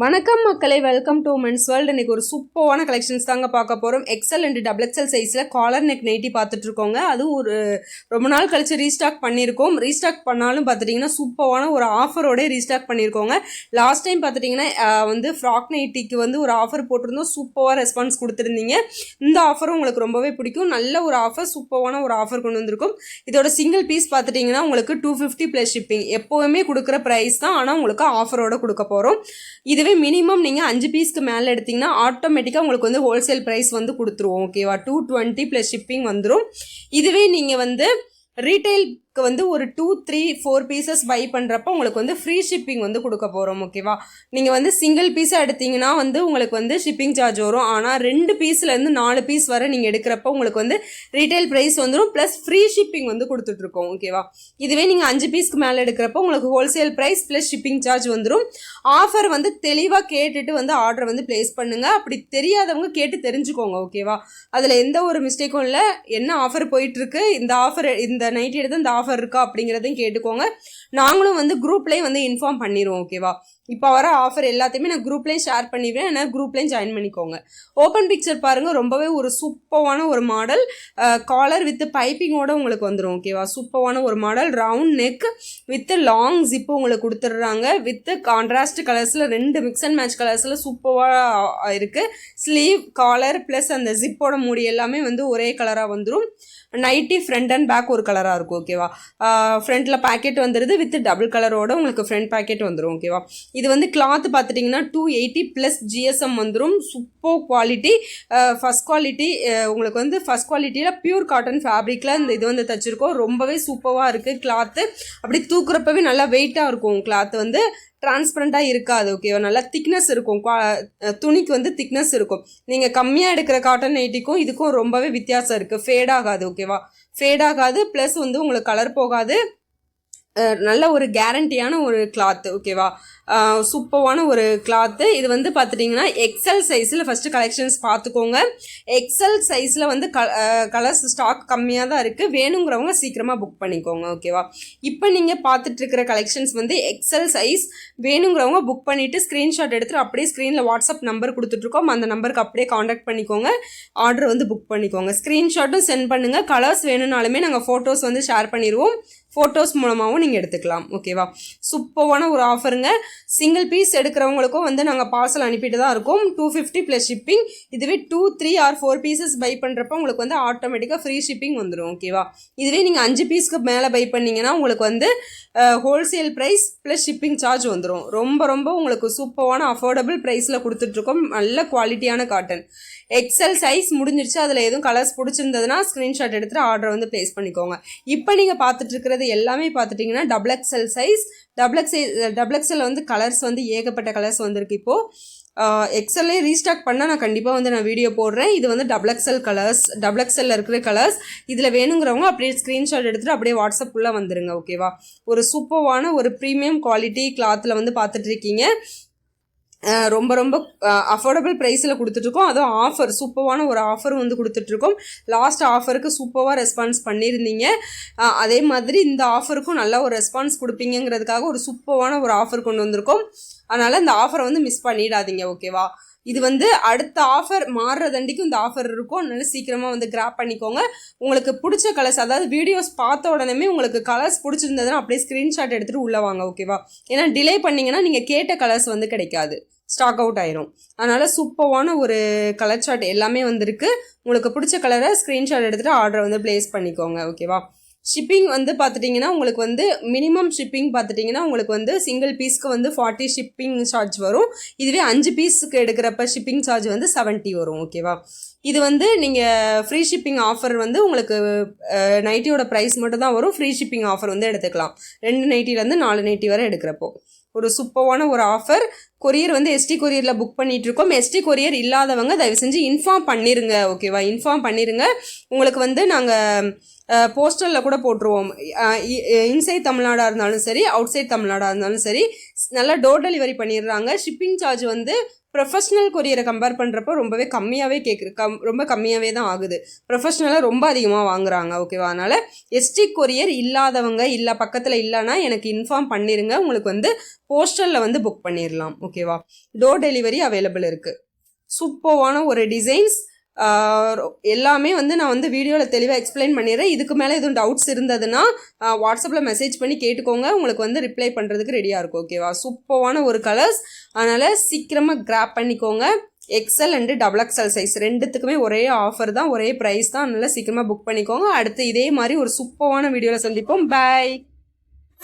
வணக்கம் மக்களே, welcome to men's world. இன்னைக்கு ஒரு சூப்பரான கலெக்ஷன்ஸ் தாங்க பார்க்க போகிறோம். எக்ஸல் அண்ட் டபுள் எக்ஸல் சைஸில் காலர் நெக் நைட்டி பார்த்துட்டு இருக்கோங்க. அதுவும் ஒரு ரொம்ப நாள் கழிச்சு ரீஸ்டாக் பண்ணியிருக்கோம். ரீஸ்டாக் பண்ணாலும் பார்த்துட்டிங்கன்னா சூப்பரான ஒரு ஆஃபரோடய ரீஸ்டாக் பண்ணியிருக்கோங்க. லாஸ்ட் டைம் பார்த்துட்டிங்கன்னா ஃப்ராக் நைட்டிக்கு ஒரு ஆஃபர் போட்டிருந்தோம். சூப்பராக ரெஸ்பான்ஸ் கொடுத்துருந்தீங்க. இந்த ஆஃபரும் உங்களுக்கு ரொம்பவே பிடிக்கும். நல்ல ஒரு ஆஃபர், சூப்பரான ஒரு ஆஃபர் கொண்டு வந்திருக்கும். இதோட சிங்கிள் பீஸ் பார்த்துட்டிங்கன்னா உங்களுக்கு 250 ப்ளஸ் ஷிப்பிங். எப்போவுமே கொடுக்குற ப்ரைஸ் தான், ஆனால் உங்களுக்கு ஆஃபரோட கொடுக்க போகிறோம். இதுவே மினிமம் நீங்கள் 5 பீஸ்க்கு மேலே எடுத்திங்கன்னா ஆட்டோமேட்டிக்காக உங்களுக்கு ஹோல்சேல் ப்ரைஸ் கொடுத்துருவோம். ஓகேவா, 220 ப்ளஸ் ஷிப்பிங் வந்துடும். இதுவே நீங்கள் ரீட்டைலுக்கு ஒரு 2, 3, 4 பீசஸ் பை பண்ணுறப்ப உங்களுக்கு ஃப்ரீ ஷிப்பிங் கொடுக்க போகிறோம். ஓகேவா, நீங்கள் சிங்கிள் பீஸாக எடுத்திங்கன்னா உங்களுக்கு ஷிப்பிங் சார்ஜ் வரும். ஆனால் 2 பீஸ்லேருந்து 4 பீஸ் வரை நீங்கள் எடுக்கிறப்ப உங்களுக்கு ரீட்டைல் ப்ரைஸ் வந்துடும், ப்ளஸ் ஃப்ரீ ஷிப்பிங் கொடுத்துட்ருக்கோம். ஓகேவா, இதுவே நீங்கள் 5 பீஸ்க்கு மேலே எடுக்கிறப்ப உங்களுக்கு wholesale price plus shipping charge வந்துடும். ஆஃபர் தெளிவாக கேட்டுட்டு ஆர்டர் ப்ளேஸ் பண்ணுங்கள். அப்படி தெரியாதவங்க கேட்டு தெரிஞ்சுக்கோங்க. ஓகேவா, அதில் எந்த ஒரு மிஸ்டேக்கும் இல்லை. என்ன ஆஃபர் போயிட்டுருக்கு, இந்த ஆஃபர் இந்த நைட் எடுத்து இந்த ஆஃபர் இருக்கா அப்படிங்கிறதையும் கேட்டுக்கோங்க. நாங்களும் குரூப்லேயே இன்ஃபார்ம் பண்ணிடுவோம். ஓகேவா, இப்போ வர ஆஃபர் எல்லாத்தையுமே நான் குரூப்லேயும் ஷேர் பண்ணிடுவேன். ஏன்னா குரூப்லேயும் ஜாயின் பண்ணிக்கோங்க. ஓப்பன் பிக்சர் பாருங்கள், ரொம்பவே ஒரு சூப்பரான ஒரு மாடல். காலர் வித் பைப்பிங்கோட உங்களுக்கு வந்துடும். ஓகேவா, சூப்பரான ஒரு model. Round neck with long zip உங்களுக்கு கொடுத்துட்றாங்க. வித் கான்ட்ராஸ்ட் கலர்ஸில் 2 மிக்ஸ் அண்ட் மேட்ச் கலர்ஸில் சூப்பராக இருக்குது. ஸ்லீவ், காலர் ப்ளஸ் அந்த ஜிப்போட மூடி எல்லாமே ஒரே கலராக வந்துடும். நைட்டி ஃப்ரண்ட் அண்ட் பேக் ஒரு கலராக இருக்கும். ஓகேவா, ஃப்ரண்ட்டில் பேக்கெட் வந்துடுது வித் டபுள் கலரோட உங்களுக்கு ஃப்ரண்ட் பேக்கெட் வந்துடும். ஓகேவா, இது கிளாத் பார்த்துட்டிங்கன்னா 280 ப்ளஸ் ஜிஎஸ்எம் வந்துடும். Super quality, first quality. உங்களுக்கு ஃபஸ்ட் குவாலிட்டியில் பியூர் காட்டன் ஃபேப்ரிக்கில் இந்த இது தச்சிருக்கோம். ரொம்பவே சூப்பராக இருக்குது கிளாத்து. அப்படி தூக்குறப்பவே நல்லா வெயிட்டாக இருக்கும். கிளாத்து டிரான்ஸ்பரண்ட்டாக இருக்காது. ஓகேவா, நல்லா திக்னஸ் இருக்கும். துணிக்கு திக்னஸ் இருக்கும். நீங்கள் கம்மியாக எடுக்கிற காட்டன் நைட்டிக்கும் இதுக்கும் ரொம்பவே வித்தியாசம் இருக்குது. ஃபேட் ஆகாது. ஓகேவா, ஃபேட் ஆகாது. ப்ளஸ் உங்களுக்கு கலர் போகாது. நல்ல ஒரு கேரண்டியான ஒரு கிளாத்து. ஓகேவா, சூப்பரான ஒரு கிளாத்து. இது பார்த்துட்டிங்கன்னா எக்ஸல் சைஸில் ஃபஸ்ட்டு கலெக்ஷன்ஸ் பார்த்துக்கோங்க. எக்ஸல் சைஸில் கலர்ஸ் ஸ்டாக் கம்மியாக தான் இருக்குது. வேணுங்கிறவங்க சீக்கிரமாக புக் பண்ணிக்கோங்க. ஓகேவா, இப்போ நீங்கள் பார்த்துட்ருக்கிற கலெக்ஷன்ஸ் எக்ஸல் சைஸ். வேணுங்கிறவங்க புக் பண்ணிவிட்டு ஸ்க்ரீன்ஷாட் எடுத்துகிட்டு அப்படியே ஸ்க்ரீனில் வாட்ஸ்அப் நம்பர் கொடுத்துட்ருக்கோம். அந்த நம்பருக்கு அப்படியே காண்டாக்ட் பண்ணிக்கோங்க. ஆர்டர் புக் பண்ணிக்கோங்க. ஸ்க்ரீன்ஷாட்டும் சென்ட் பண்ணுங்கள். கலர்ஸ் வேணும்னாலுமே நாங்கள் ஃபோட்டோஸ் ஷேர் பண்ணிடுவோம். ஃபோட்டோஸ் மூலமாகவும் நீங்கள் எடுத்துக்கலாம். ஓகேவா, சூப்பரான ஒரு ஆஃபருங்க. சிங்கிள் பீஸ் எடுக்கிறவங்களுக்கும் நாங்கள் பார்சல் அனுப்பிட்டு தான் இருக்கோம். 250 ப்ளஸ் ஷிப்பிங். இதுவே 2, 3 ஆர் 4 பீசஸ் பை பண்ணுறப்ப உங்களுக்கு ஆட்டோமேட்டிக்காக ஃப்ரீ ஷிப்பிங் வந்துடும். ஓகேவா, இதுவே நீங்கள் 5 பீஸ்க்கு மேலே பை பண்ணிங்கன்னா உங்களுக்கு wholesale price plus shipping charge வந்துடும். ரொம்ப ரொம்ப உங்களுக்கு சூப்பரான அஃபோர்டபுள் ப்ரைஸில் கொடுத்துட்ருக்கோம். நல்ல குவாலிட்டியான காட்டன். எக்ஸல் சைஸ் முடிஞ்சிருச்சு. அதில் எதுவும் கலர்ஸ் பிடிச்சிருந்ததுன்னா ஸ்க்ரீன்ஷாட் எடுத்துகிட்டு ஆர்டர் ப்ளேஸ் பண்ணிக்கோங்க. இப்போ நீங்கள் பார்த்துட்டு இருக்கிறது எல்லாமே பார்த்துட்டிங்கன்னா double XL size. Double XL colours ஏகப்பட்ட கலர்ஸ் வந்திருக்கு. இப்போது எக்ஸல்லே ரீஸ்டாக் பண்ணால் நான் கண்டிப்பாக நான் வீடியோ போடுறேன். இது டபுள் எக்ஸல் கலர்ஸ், டபுள் எக்ஸலில் இருக்கிற கலர்ஸ். இதில் வேணுங்கிறவங்க அப்படியே ஸ்க்ரீன்ஷாட் எடுத்துகிட்டு அப்படியே வாட்ஸ்அப்புள்ளே வந்துடுங்க. ஓகேவா, ஒரு சூப்பரான ஒரு ப்ரீமியம் குவாலிட்டி கிளாத்தில் பார்த்துட்ருக்கீங்க. ரொம்ப ரொம்ப அஃபோர்டபுள் ப்ரைஸில் கொடுத்துட்ருக்கோம். அதுவும் ஆஃபர், சூப்பரான ஒரு ஆஃபர் கொடுத்துட்ருக்கோம். லாஸ்ட் ஆஃபருக்கு சூப்பராக ரெஸ்பான்ஸ் பண்ணியிருந்தீங்க. அதே மாதிரி இந்த ஆஃபருக்கும் நல்ல ஒரு ரெஸ்பான்ஸ் கொடுப்பீங்கிறதுக்காக ஒரு சூப்பரான ஒரு ஆஃபர் கொண்டு வந்திருக்கோம். அதனால் இந்த ஆஃபரை மிஸ் பண்ணிடாதீங்க. ஓகேவா, இது அடுத்த ஆஃபர் மாறுறதண்டிக்கும் இந்த ஆஃபர் இருக்கும். அதனால சீக்கிரமாக கிராப் பண்ணிக்கோங்க. உங்களுக்கு பிடிச்ச கலர்ஸ், அதாவது வீடியோஸ் பார்த்த உடனே உங்களுக்கு கலர்ஸ் பிடிச்சிருந்ததுன்னா அப்படியே ஸ்க்ரீன்ஷாட் எடுத்துகிட்டு உள்ளே வாங்க. ஓகேவா, ஏன்னா டிலே பண்ணிங்கன்னா நீங்கள் கேட்ட கலர்ஸ் கிடைக்காது, ஸ்டாக் அவுட் ஆயிரும். அதனால் சூப்பரான ஒரு கலர் சார்ட் எல்லாமே வந்திருக்கு. உங்களுக்கு பிடிச்ச கலரை ஸ்க்ரீன்ஷாட் எடுத்துகிட்டு ஆர்டர் ப்ளேஸ் பண்ணிக்கோங்க. ஓகேவா, ஷிப்பிங் பார்த்துட்டிங்கன்னா உங்களுக்கு மினிமம் ஷிப்பிங் பார்த்துட்டிங்கன்னா உங்களுக்கு சிங்கிள் பீஸ்க்கு 40 ஷிப்பிங் சார்ஜ் வரும். இதுவே 5 பீஸுக்கு எடுக்கிறப்ப ஷிப்பிங் சார்ஜ் 70 வரும். ஓகேவா, இது நீங்கள் ஃப்ரீ ஷிப்பிங் ஆஃபர் உங்களுக்கு நைட்டியோட ப்ரைஸ் மட்டும் தான் வரும். ஃப்ரீ ஷிப்பிங் ஆஃபர் எடுத்துக்கலாம். 2 நைட்டிலேருந்து 4 நைட்டி வரை எடுக்கிறப்போ ஒரு சூப்பரான ஒரு ஆஃபர். கொரியர் எஸ்டி கொரியரில் புக் பண்ணிகிட்ருக்கோம். எஸ்டி கொரியர் இல்லாதவங்க தயவு செஞ்சு இன்ஃபார்ம் பண்ணிடுங்க. ஓகேவா, இன்ஃபார்ம் பண்ணிடுங்க. உங்களுக்கு நாங்கள் போஸ்டரில் கூட போட்டுருவோம். இன்சைட் தமிழ்நாடாக இருந்தாலும் சரி, அவுட் சைட் தமிழ்நாடாக இருந்தாலும் சரி, நல்லா டோர் டெலிவரி பண்ணிடுறாங்க. ஷிப்பிங் சார்ஜ் ப்ரொஃபஷ்னல் கொரியரை கம்பேர் பண்ணுறப்போ ரொம்பவே கம்மியாகவே ரொம்ப கம்மியாகவே தான் ஆகுது. ப்ரொஃபஷ்னலாக ரொம்ப அதிகமாக வாங்குறாங்க. ஓகேவா, அதனால் எஸ்டி கொரியர் இல்லாதவங்க, இல்லை பக்கத்தில் இல்லைன்னா எனக்கு இன்ஃபார்ம் பண்ணிடுங்க. உங்களுக்கு போஸ்டரில் புக் பண்ணிடலாம். ஓகேவா. டோர் டெலிவரி அவைலபிள் இருக்குது. சூப்பர்வான ஒரு டிசைன்ஸ் எல்லாமே வந்து நான் வந்து வீடியோவில் தெளிவாக எக்ஸ்பிளைன் பண்ணிடுறேன். இதுக்கு மேலே எதுவும் டவுட்ஸ் இருந்ததுன்னா வாட்ஸ்அப்பில் மெசேஜ் பண்ணி கேட்டுக்கோங்க, உங்களுக்கு வந்து ரிப்ளை பண்ணுறதுக்கு ரெடியாக இருக்கும். ஓகேவா. சூப்பர்வான ஒரு கலர்ஸ், அதனால் சீக்கிரமாக கிராப் பண்ணிக்கோங்க. எக்ஸல் அண்டு XXL சைஸ் ரெண்டுத்துக்குமே ஒரே ஆஃபர் தான், ஒரே ப்ரைஸ் தான். அதனால் சீக்கிரமாக புக் பண்ணிக்கோங்க. அடுத்து இதே மாதிரி ஒரு சூப்பர்வான வீடியோவில் சந்திப்போம். பாய்.